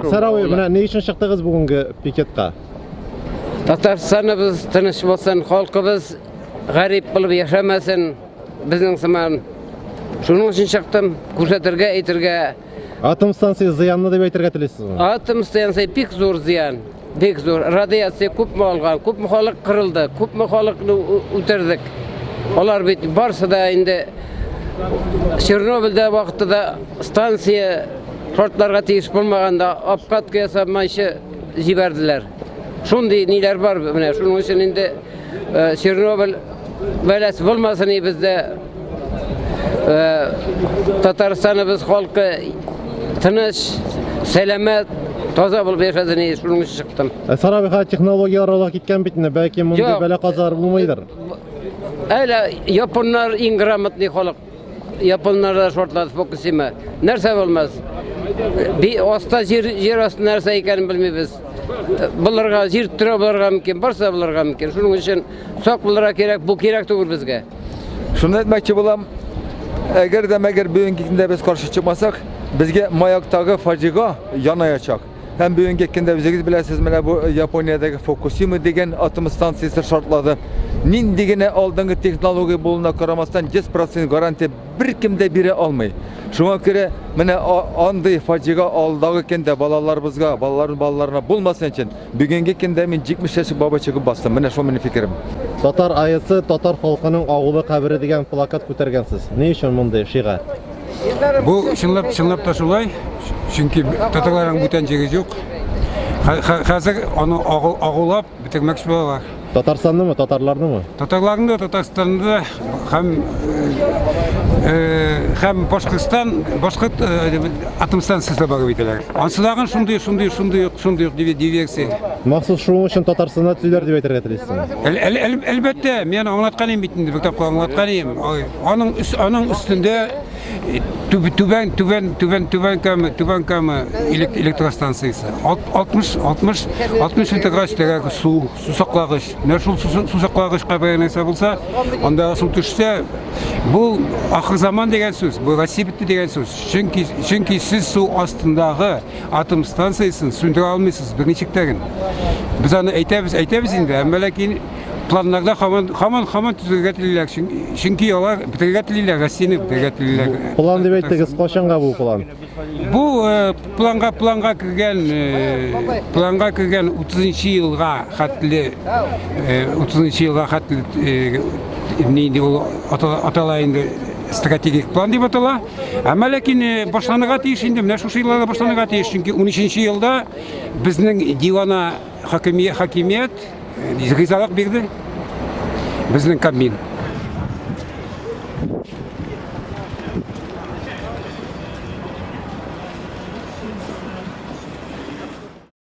Сарауи, мына не үшін шықтыңыз бүгінгі пикетқа? Татарстаныбыз тыныш болсын, халқыбыз ғарип болып яшамасын, біздің сыман. Шуның үшін шықтым, көрсетірге, әйтірге. Атом станциясы зиянны деп әйтергә телисез ме? Атом станциясы бик зур зиян, бик зур. Радиация күпме алган, күпме халык кырылды, күпме халыкны үтердек. Алар бит барсы да инде Чернобыльдә вакытында станция шартларга тиеш булмаганда апкатка ясамайчы җибәрделәр. Шундый ниләр бар менә, шуның өчен инде Чернобыль бәләсе булмасын бездә. Татарстаныбыз халкы тыныч, сәламәт, таза булып яшасын, шуның өчен чыктым. Сарауига технологиялар алып киткән бит инде, бәлки монда бәла казар булмыйдыр. Әле японнар иң грамотный халык. Японнар да шортлады Фукусима. Нәрсә булмас? Аста җир асты нәрсә икәнен белмибез. Булырга җир тирә булырга мөмкин, барса булырга мөмкин. Шуның өчен сак булырга кирәк, бу кирәк түгел безгә. Шуны әйтмәкче булам. Әгәр бүгенге көндә без каршы чыкмасак, безгә маяктагы фаҗига янаячак. Һәм бүгенге көндә үзегез беләсез, менә бу Япониядәге Фукусима дигән атом станциясе шартлады. Нинди генә алдынгы технология булуына карамастан 100% гарантия беркем дә бирә алмый. Шуңа күрә менә андый фаҗига алдагы көндә балаларына булмасын өчен бүгенге көндә мин 70 яшьлек баба чыгып бастым. Менә шул минем фикерем. Татар айысы, татар халкының агулы кабере дигән плакат күтәргәнсез. Ни өчен мондай шига? Бу чынлап та шулай. Чөнки татарларның бүтән җире юк. Хәзер аны агулап бетермәкче булалар. Татарстаннымы, татарларнымы? Татарларны да Татарстанда һәм Башкорт атом станциясында бар битәләр. Ансылаган шундый диверсия. Махсус шуның өчен Татарстанда төзүләр дип әйтергә телисезме? Әлбәттә, мен аңлаткан идем бит инде, бик тапкыр аңлаткан идем. Аның өстендә түбән кама электростанциясы. 60 интеграциядәге су саклагыч. Менә шул су саклагычка бәйләнсә булса, анда су төшсә, бу ахыр заман дигән сүз, бу Россия битте дигән сүз. Чөнки сез су астындагы атом станциясын сүндерә алмыйсыз берничектәген. Без аны әйтәбез инде, әмма ләкин планнарда һаман төзергә телиләр. Чөнки алар битергә телиләр, Россияны битергә телиләр. План дип әйттегез, качанга бу план? Бу планга кергән 30 елга хәтле нинди ул атала инде стратегик план дип атала. Әмма ләкин башланырга тиеш инде, менә шушы елларда башланырга тиеш. Чөнки 13 елда безнең дивана хакимият ризалык бирде. Безнең Кабмин.